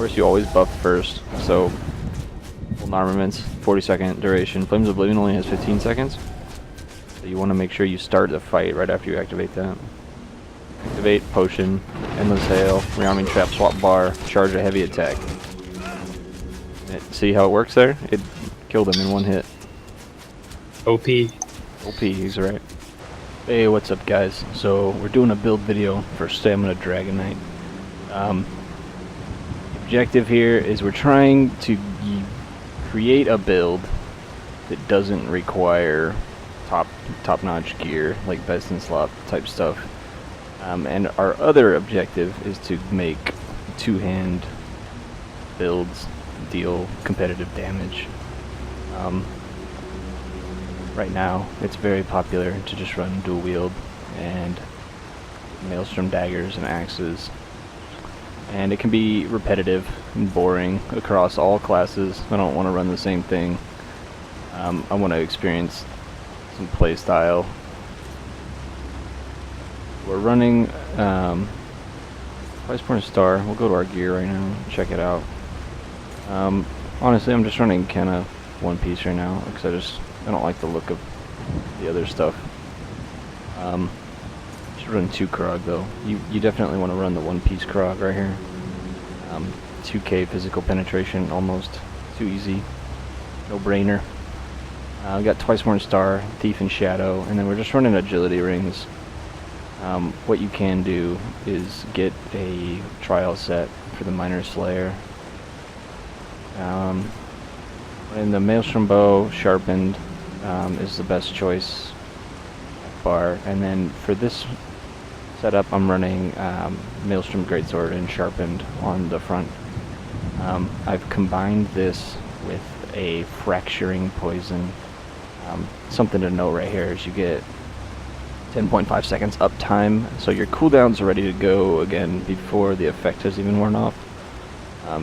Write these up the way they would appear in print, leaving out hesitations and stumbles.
course, you always buff first, so full armaments, 40-second duration. Flames of Oblivion only has 15 seconds, so you want to make sure you start the fight right after you activate that. Activate, potion, endless hail, rearming trap, swap bar, charge a heavy attack. See how it works there? It killed him in one hit. OP. OP, he's right. Hey, what's up guys? So, we're doing a build video for Stamina Dragonknight. The objective here is we're trying to create a build that doesn't require top-notch gear, like best in slot type stuff. And our other objective is to make two-hand builds deal competitive damage. Right now, it's very popular to just run dual wield and maelstrom daggers and axes, and it can be repetitive and boring across all classes. I don't want to run the same thing. I want to experience some play style. We're running Iceborne Star. We'll go to our gear right now and check it out. Honestly, I'm just running kind of one piece right now because I don't like the look of the other stuff. Should run 2 Krog though. You definitely want to run the one piece Krog right here. 2k physical penetration, almost too easy. No brainer. We got Twiceborn Star, Thief and Shadow, and then we're just running agility rings. What you can do is get a trial set for the Minor Slayer. And the Maelstrom Bow sharpened is the best choice bar, and then for this setup I'm running Maelstrom Greatsword and sharpened on the front. I've combined this with a fracturing poison. Something to note right here is you get 10.5 seconds uptime, so your cooldown's ready to go again before the effect has even worn off.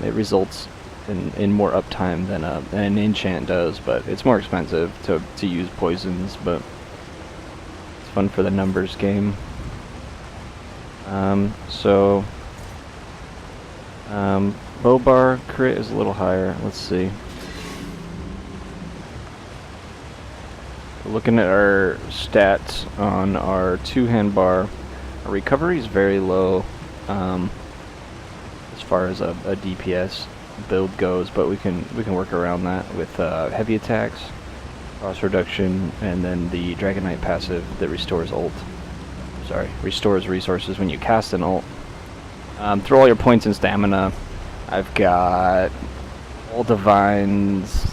It results in more uptime than an enchant does, but it's more expensive to use poisons, but it's fun for the numbers game. Bow bar crit is a little higher. Let's see. Looking at our stats on our two-hand bar, our recovery is very low as far as a DPS build goes, but we can work around that with heavy attacks, cost reduction, and then the Dragonknight passive that restores restores resources when you cast an ult. Throw all your points in stamina. I've got all divines.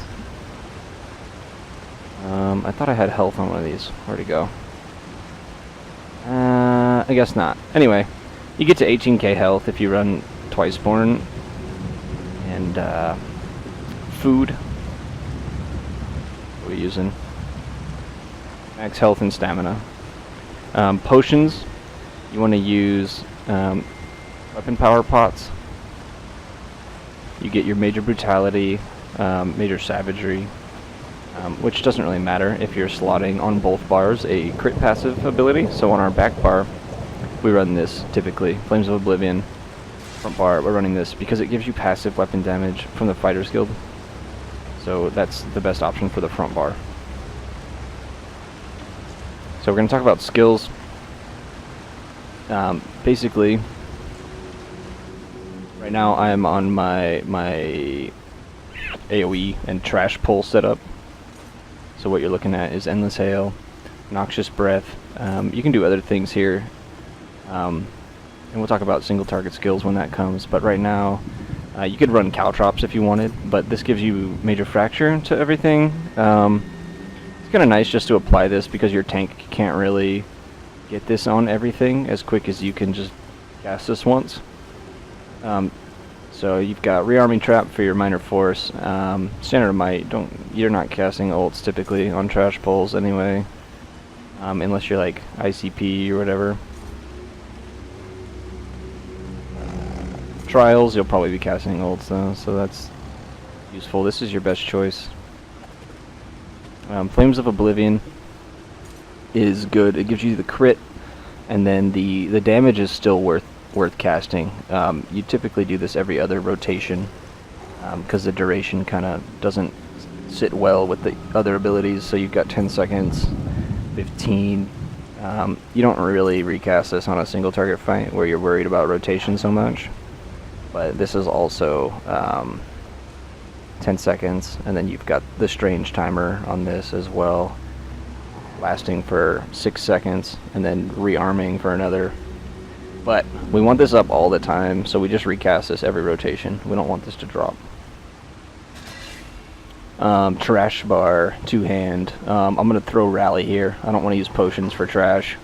I thought I had health on one of these. Where'd it go? I guess not. Anyway, you get to 18k health if you run Twiceborn. And food. What are we using? Max health and stamina. Potions. You want to use weapon power pots. You get your major brutality, major savagery, which doesn't really matter if you're slotting on both bars a crit passive ability. So on our back bar, we run this typically. Flames of Oblivion. Front bar, we're running this because it gives you passive weapon damage from the Fighters Guild. So that's the best option for the front bar. So we're going to talk about skills. Basically, right now I am on my AoE and trash pull setup. So what you're looking at is Endless Hail, Noxious Breath. You can do other things here. And we'll talk about single target skills when that comes, but right now you could run Caltrops if you wanted, but this gives you major fracture to everything. It's kind of nice just to apply this because your tank can't really get this on everything as quick as you can just cast this once. So you've got rearming trap for your minor force. Standard of might, you're not casting ults typically on trash pulls anyway, unless you're like ICP or whatever. Trials, you'll probably be casting ults though, so that's useful. This is your best choice. Flames of Oblivion is good. It gives you the crit, and then the damage is still worth worth casting. You typically do this every other rotation because the duration kind of doesn't sit well with the other abilities. So you've got 10 seconds, 15. You don't really recast this on a single target fight where you're worried about rotation so much. But this is also 10 seconds, and then you've got the strange timer on this as well, lasting for 6 seconds, and then rearming for another. But we want this up all the time, so we just recast this every rotation. We don't want this to drop. Trash bar, two-hand. I'm going to throw rally here. I don't want to use potions for trash.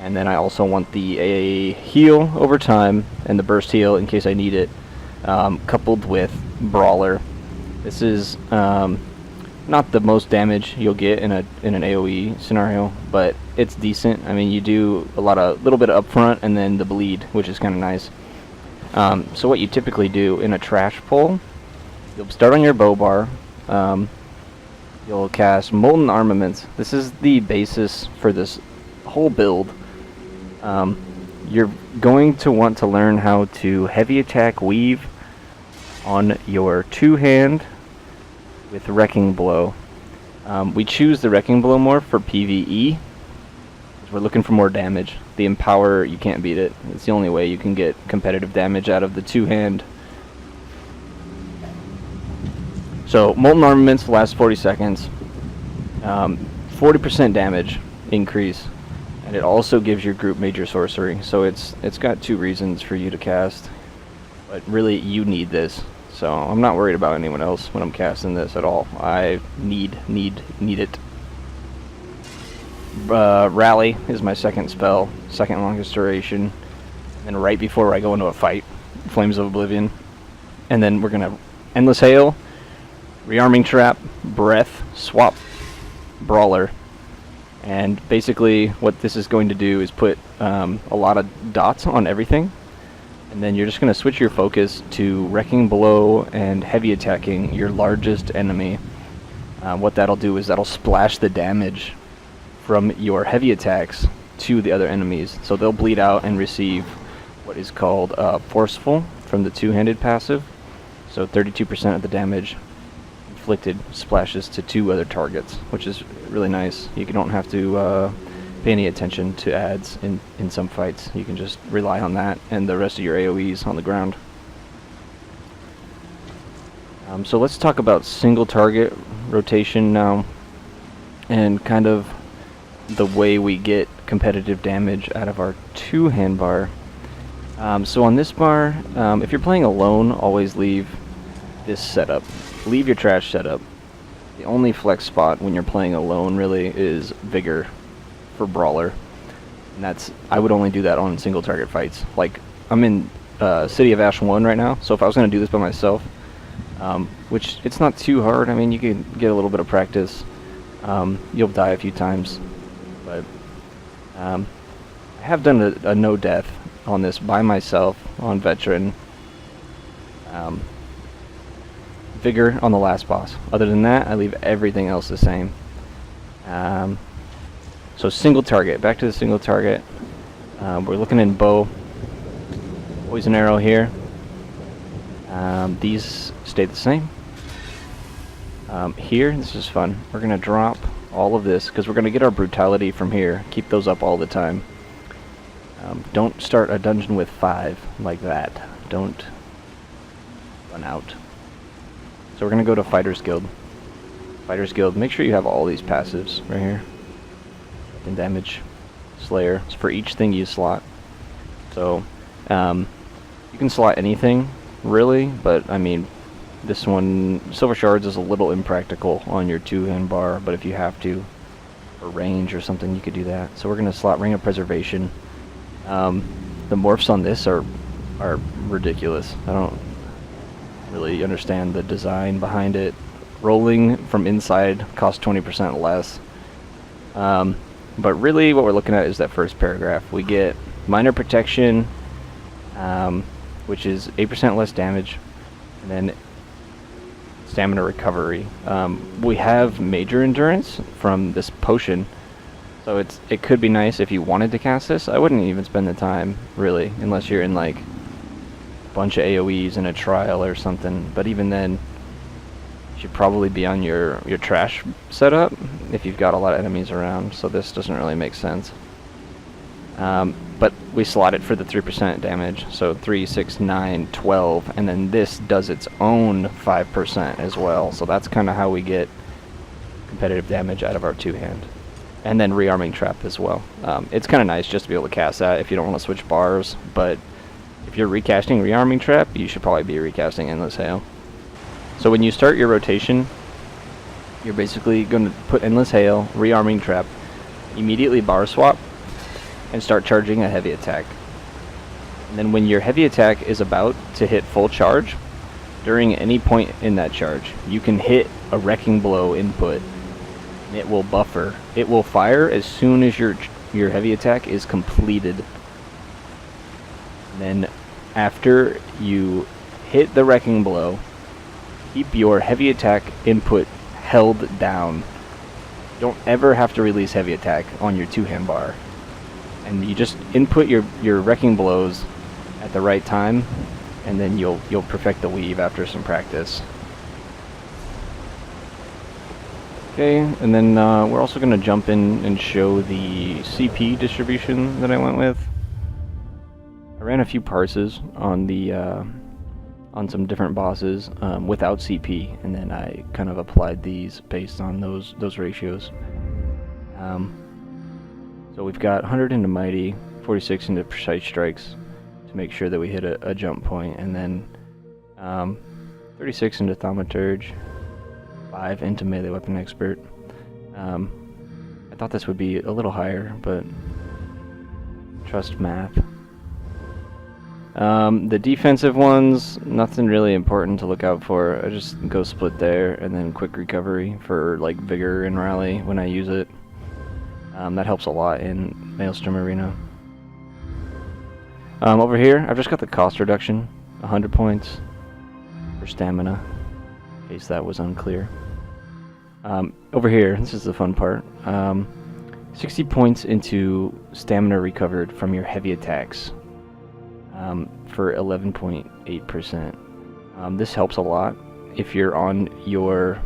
And then I also want the heal over time and the burst heal in case I need it, coupled with brawler. This is not the most damage you'll get in an AoE scenario, but it's decent. I mean, you do a little bit of upfront and then the bleed, which is kind of nice. So what you typically do in a trash pull, you'll start on your bow bar. You'll cast Molten Armaments. This is the basis for this whole build. You're going to want to learn how to heavy attack weave on your two-hand with Wrecking Blow. We choose the Wrecking Blow more for PvE, because we're looking for more damage. The Empower, you can't beat it. It's the only way you can get competitive damage out of the two-hand. So, Molten Armaments last 40 seconds. 40% damage increase. And it also gives your group major sorcery. So it's got 2 reasons for you to cast. But really, you need this. So I'm not worried about anyone else when I'm casting this at all. I need it. Rally is my second spell, second longest duration. And right before I go into a fight, Flames of Oblivion. And then we're going to Endless Hail, Rearming Trap, Breath, Swap, Brawler. And basically what this is going to do is put a lot of dots on everything. And then you're just going to switch your focus to Wrecking Blow and heavy attacking your largest enemy. What that'll do is that'll splash the damage from your heavy attacks to the other enemies. So they'll bleed out and receive what is called Forceful from the two-handed passive. So 32% of the damage inflicted splashes to 2 other targets, which is really nice. You don't have to pay any attention to adds in some fights. You can just rely on that and the rest of your AoEs on the ground. So let's talk about single target rotation now, and kind of the way we get competitive damage out of our two-hand bar. So on this bar, if you're playing alone, always leave this setup. Leave your trash setup. The only flex spot when you're playing alone really is Vigor for Brawler. And I would only do that on single target fights. Like, I'm in City of Ash 1 right now, so if I was going to do this by myself, which it's not too hard, I mean, you can get a little bit of practice. You'll die a few times, but I have done a no death on this by myself on Veteran. Vigor on the last boss. Other than that, I leave everything else the same. So single target. Back to the single target. We're looking in bow. Poison arrow here. These stay the same. Here, this is fun. We're going to drop all of this because we're going to get our brutality from here. Keep those up all the time. Don't start a dungeon with 5 like that. Don't run out. So we're going to go to Fighter's Guild. Fighter's Guild, make sure you have all these passives right here. And damage, Slayer, it's for each thing you slot. So, you can slot anything, really, but I mean, this one, Silver Shards is a little impractical on your two-hand bar, but if you have to, or range or something, you could do that. So we're going to slot Ring of Preservation. The morphs on this are ridiculous. I don't really understand the design behind it. Rolling from inside costs 20% less. But really what we're looking at is that first paragraph. We get minor protection, which is 8% less damage, and then stamina recovery. We have major endurance from this potion, So it could be nice if you wanted to cast this. I wouldn't even spend the time, really, unless you're in like a bunch of AoEs in a trial or something. But even then, you should probably be on your trash setup if you've got a lot of enemies around, so this doesn't really make sense. But we slot it for the 3% damage, so 3, 6, 9, 12, and then this does its own 5% as well, so that's kind of how we get competitive damage out of our two-hand. And then rearming trap as well. It's kind of nice just to be able to cast that if you don't want to switch bars, but if you're recasting rearming trap, you should probably be recasting Endless Hail. So when you start your rotation, you're basically going to put Endless Hail, rearming trap, immediately bar swap, and start charging a heavy attack. And then when your heavy attack is about to hit full charge, during any point in that charge, you can hit a Wrecking Blow input. It will buffer. It will fire as soon as your heavy attack is completed. Then after you hit the Wrecking Blow, keep your heavy attack input held down. You don't ever have to release heavy attack on your two-hand bar. And you just input your Wrecking Blows at the right time, and then you'll perfect the weave after some practice. Okay, and then we're also going to jump in and show the CP distribution that I went with. I ran a few parses on the on some different bosses without CP, and then I kind of applied these based on those ratios. So we've got 100 into Mighty, 46 into Precise Strikes to make sure that we hit a jump point, and then 36 into Thaumaturge, 5 into Melee Weapon Expert. I thought this would be a little higher, but trust math. The defensive ones, nothing really important to look out for. I just go split there, and then quick recovery for like vigor and rally when I use it. That helps a lot in Maelstrom Arena. Over here, I've just got the cost reduction, 100 points for stamina, in case that was unclear. Over here, this is the fun part, 60 points into stamina recovered from your heavy attacks for 11.8%. This helps a lot if you're on your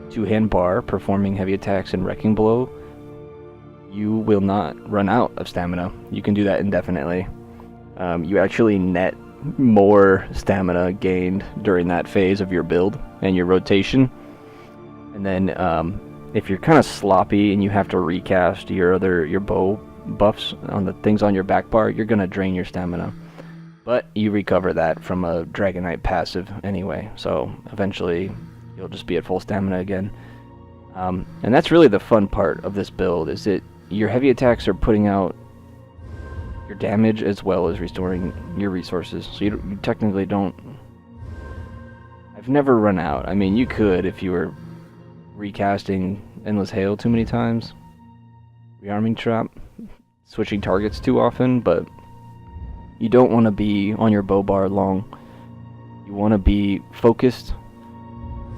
two-hand bar performing heavy attacks and Wrecking Blow. You will not run out of stamina. You can do that indefinitely. You actually net more stamina gained during that phase of your build and your rotation. And then if you're kind of sloppy and you have to recast your bow buffs on the things on your back bar, you're going to drain your stamina. But you recover that from a Dragonknight passive anyway, so eventually you'll just be at full stamina again. And that's really the fun part of this build, is that your heavy attacks are putting out your damage as well as restoring your resources. So you technically don't... I've never run out. I mean, you could if you were recasting Endless Hail too many times, rearming trap, switching targets too often, but you don't want to be on your bow bar long. You want to be focused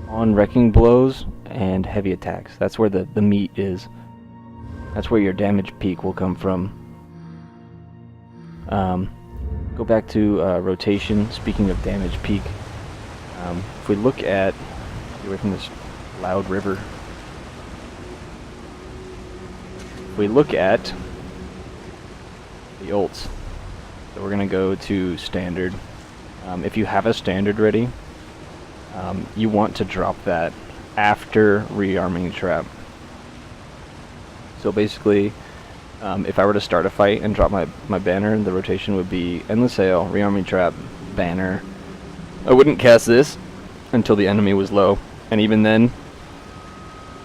on Wrecking Blows and heavy attacks. That's where the meat is. That's where your damage peak will come from. Go back to rotation. Speaking of damage peak, if we look at... Get away from this loud river. If we look at the ults, so we're going to go to standard. If you have a standard ready, you want to drop that after rearming trap. So basically, if I were to start a fight and drop my banner, the rotation would be Endless Hail, rearming trap, banner. I wouldn't cast this until the enemy was low, and even then,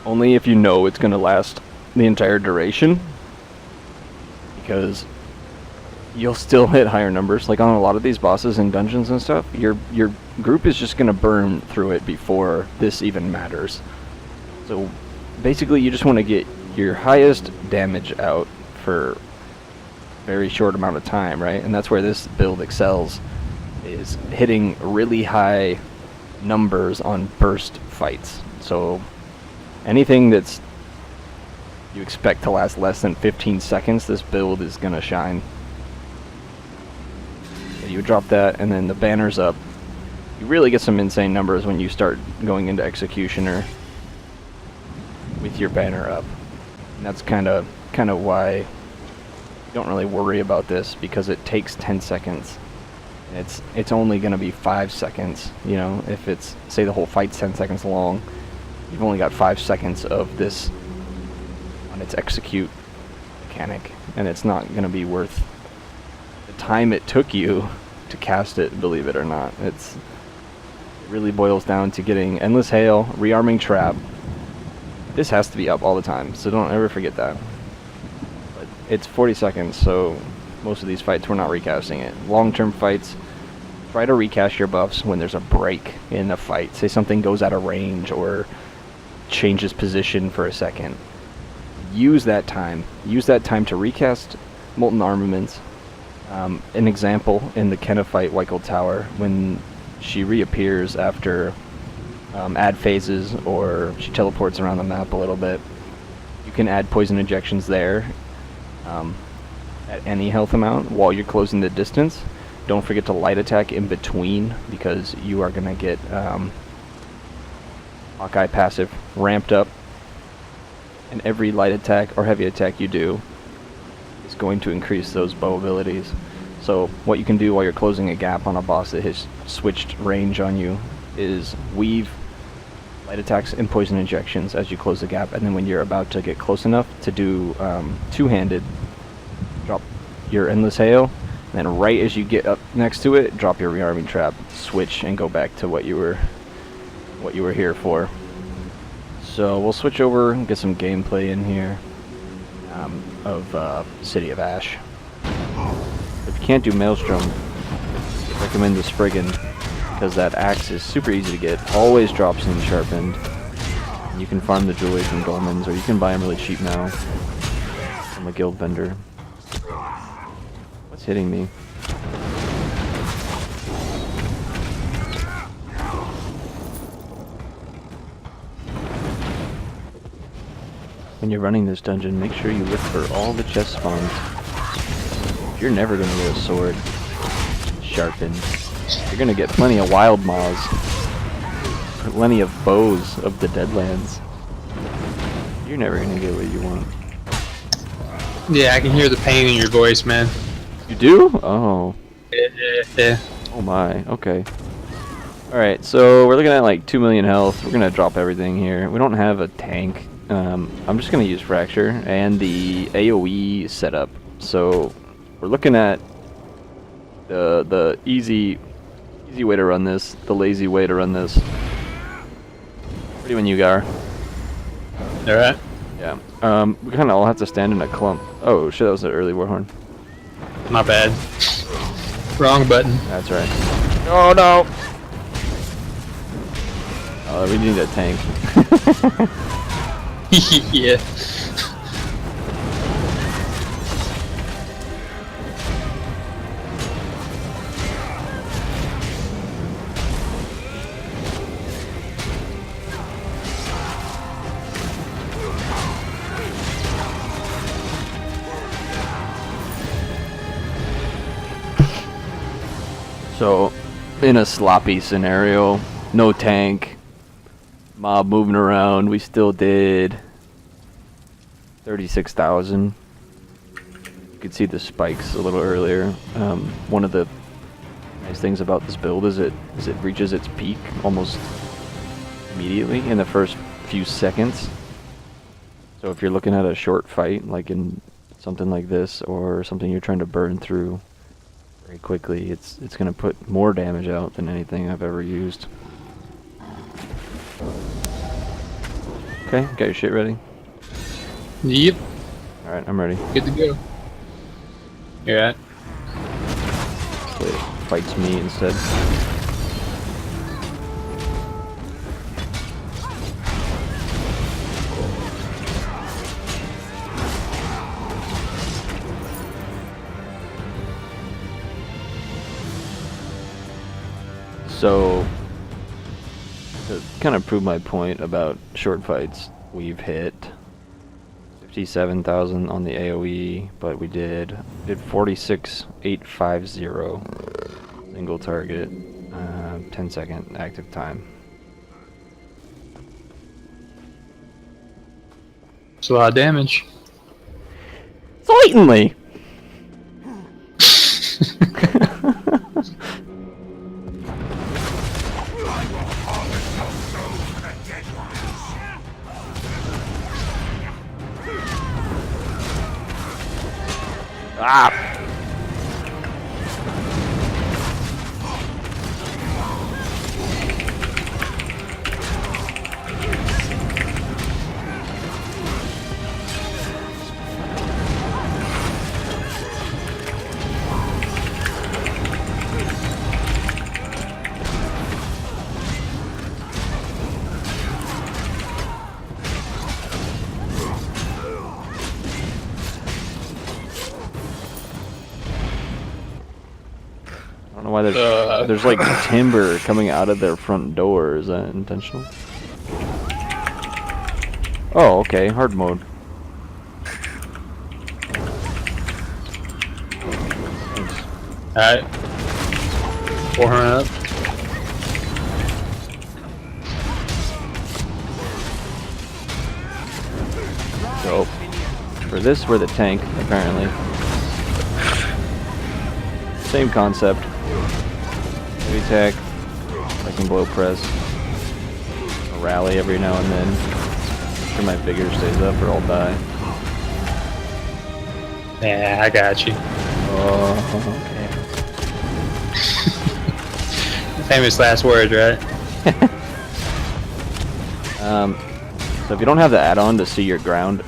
only if you know it's going to last the entire duration, because you'll still hit higher numbers. Like on a lot of these bosses in dungeons and stuff, your group is just going to burn through it before this even matters. So basically you just want to get your highest damage out for a very short amount of time, right? And that's where this build excels, is hitting really high numbers on burst fights. So anything that's you expect to last less than 15 seconds, this build is gonna shine. You drop that, and then the banner's up. You really get some insane numbers when you start going into Executioner with your banner up. And that's kind of why you don't really worry about this, because it takes 10 seconds. And it's only going to be 5 seconds, you know, if it's, say the whole fight's 10 seconds long, you've only got 5 seconds of this on its execute mechanic, and it's not going to be worth the time it took you to cast it, believe it or not. It really boils down to getting Endless Hail, Rearming Trap. This has to be up all the time, so don't ever forget that. But it's 40 seconds, so most of these fights we're not recasting it. Long-term fights, try to recast your buffs when there's a break in the fight. Say something goes out of range or changes position for a second. Use that time. Use that time to recast Molten Armaments. An example in the Kenna fight, White Gold Tower, when she reappears after add phases, or she teleports around the map a little bit, you can add poison injections there at any health amount while you're closing the distance. Don't forget to light attack in between, because you are going to get Hawkeye passive ramped up, and every light attack or heavy attack you do is going to increase those bow abilities. So what you can do while you're closing a gap on a boss that has switched range on you is weave light attacks and poison injections as you close the gap, and then when you're about to get close enough to do two-handed, drop your Endless Hail, and then right as you get up next to it, drop your Rearming Trap, switch, and go back to what you were here for. So we'll switch over and get some gameplay in here of City of Ash. If you can't do Maelstrom, I recommend the Spriggan, because that axe is super easy to get, always drops in sharpened. You can farm the jewelry from Dolmens, or you can buy them really cheap now from a guild vendor. What's hitting me? When you're running this dungeon, make sure you look for all the chest spawns. You're never going to get a sword sharpened. You're going to get plenty of wild moths, plenty of bows of the Deadlands. You're never going to get what you want. Yeah, I can hear the pain in your voice, man. You do? Oh. Yeah. Oh my, okay. Alright, so we're looking at like 2 million health. We're going to drop everything here. We don't have a tank. I'm just going to use Fracture and the AoE setup. So we're looking at the easy way to run this, the lazy way to run this. Ready when you are. Alright. Yeah. We kind of all have to stand in a clump. Oh shit, that was an early Warhorn. My bad. Wrong button. That's right. Oh no! Oh, we need a tank. Yeah. So, in a sloppy scenario, no tank, mob moving around, we still did 36,000. You could see the spikes a little earlier. One of the nice things about this build is it reaches its peak almost immediately in the first few seconds. So if you're looking at a short fight, like in something like this, or something you're trying to burn through very quickly, it's going to put more damage out than anything I've ever used. Okay, got your shit ready? Yep. Alright, I'm ready. Good to go. You're at. Wait, it fights me instead. So, to kind of prove my point about short fights, we've hit 57,000 on the AoE, but we did 46,850 single target, 10-second active time. It's a lot of damage. Slightly. Ah! I don't know why there's like timber coming out of their front door. Is that intentional? Oh, okay, hard mode. Thanks. Alright. 400 up. So, for this, we're the tank, apparently. Same concept. Heavy attack, second blow press, a rally every now and then. Make sure my vigor stays up or I'll die. Yeah, I got you. Oh, okay. Famous last words, right? So if you don't have the add-on to see your ground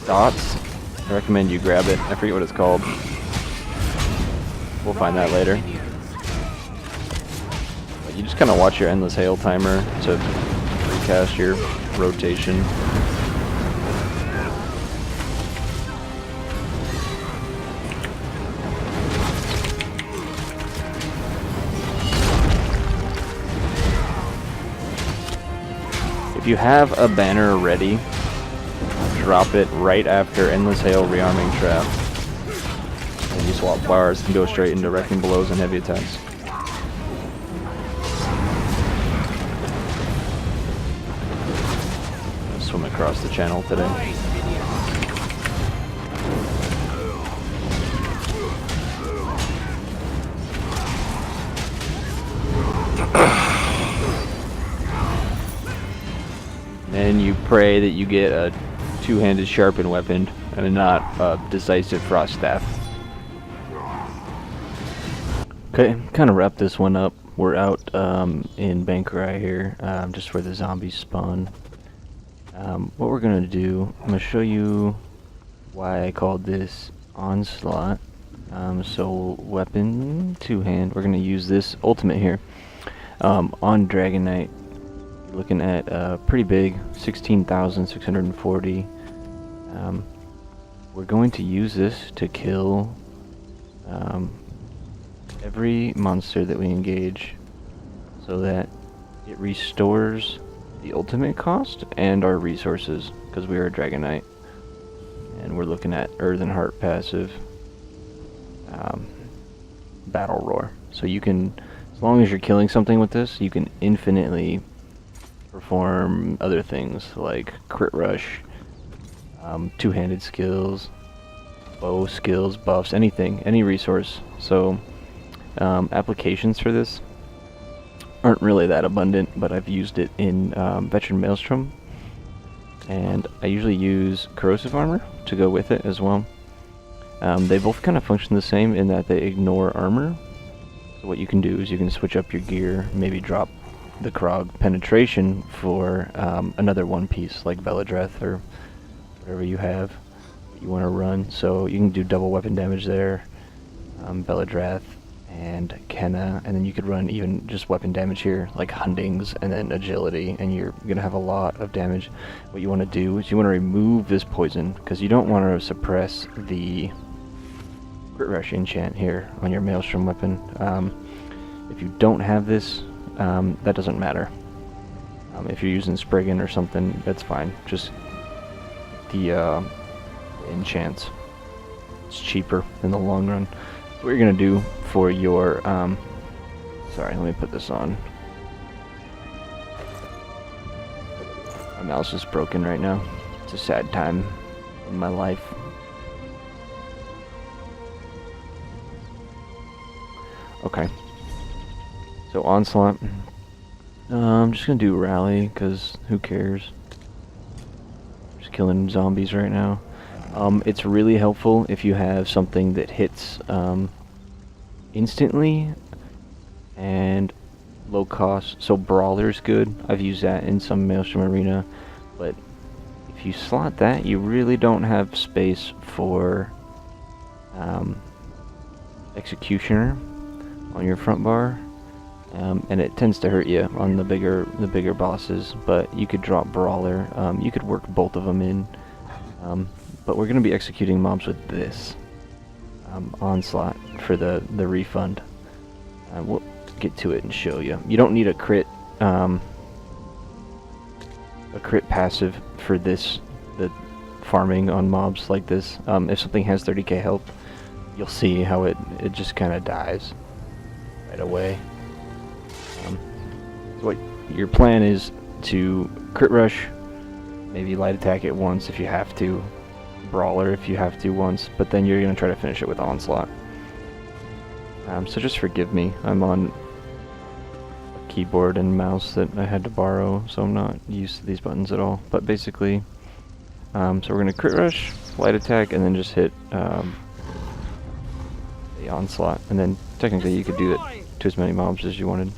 dots, I recommend you grab it. I forget what it's called. We'll find that later. But you just kind of watch your endless hail timer to recast your rotation. If you have a banner ready, drop it right after endless hail rearming trap. And you swap bars and go straight into wrecking blows and heavy attacks. Swim across the channel today. And you pray that you get a two-handed sharpened weapon and not a decisive frost staff. Okay, kind of wrap this one up. We're out in Bankrai here, just where the zombies spawn. What we're gonna do, I'm gonna show you why I called this Onslaught. So weapon, two-hand, we're gonna use this ultimate here. On Dragonknight, you're looking at pretty big, 16,640. We're going to use this to kill every monster that we engage, so that it restores the ultimate cost and our resources, because we are a Dragonknight and we're looking at Earthen Heart passive, Battle Roar. So you can, as long as you're killing something with this, you can infinitely perform other things like crit rush, two-handed skills, bow skills, buffs, anything, any resource. So applications for this aren't really that abundant, but I've used it in Veteran Maelstrom, and I usually use corrosive armor to go with it as well. They both kind of function the same in that they ignore armor. So what you can do is you can switch up your gear, maybe drop the Krog penetration for another one piece like Veladreth or whatever you have that you want to run. So you can do double weapon damage there, Veladreth and Kenna, and then you could run even just weapon damage here like Hundings and then agility, and you're gonna have a lot of damage. What you want to do is you want to remove this poison, because you don't want to suppress the crit rush enchant here on your Maelstrom weapon. If you don't have this, that doesn't matter. If you're using Spriggan or something, that's fine. Just the enchants. It's cheaper in the long run. So what you're gonna do for your sorry, let me put this on. My mouse is broken right now. It's a sad time in my life. Okay. So Onslaught. I'm just gonna do Rally, because who cares? Just killing zombies right now. It's really helpful if you have something that hits instantly and low cost. So Brawler's good. I've used that in some Maelstrom Arena, but if you slot that, you really don't have space for Executioner on your front bar, and it tends to hurt you on the bigger bosses. But you could drop Brawler. You could work both of them in. But we're going to be executing mobs with this Onslaught for the refund. We'll get to it and show you. You don't need a crit passive for this, the farming on mobs like this. If something has 30k health, you'll see how it just kind of dies right away. What your plan is to crit rush, maybe light attack it once if you have to, Brawler if you have to once, but then you're going to try to finish it with Onslaught. So just forgive me, I'm on a keyboard and mouse that I had to borrow, so I'm not used to these buttons at all. But basically, so we're going to crit rush, light attack, and then just hit the Onslaught, and then technically you could do it to as many mobs as you wanted.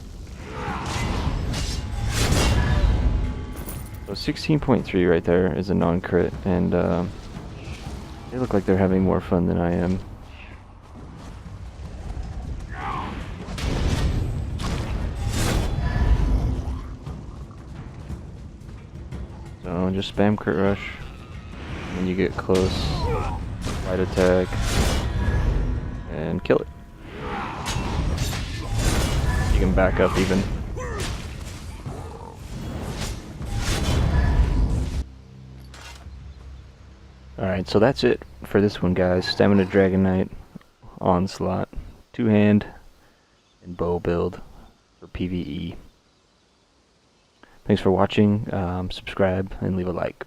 So 16.3 right there is a non-crit, and they look like they're having more fun than I am. So just spam crit rush. When you get close, light attack, and kill it. You can back up even. Alright, so that's it for this one, guys. Stamina Dragonknight, Onslaught, two-hand, and bow build for PvE. Thanks for watching. Subscribe and leave a like.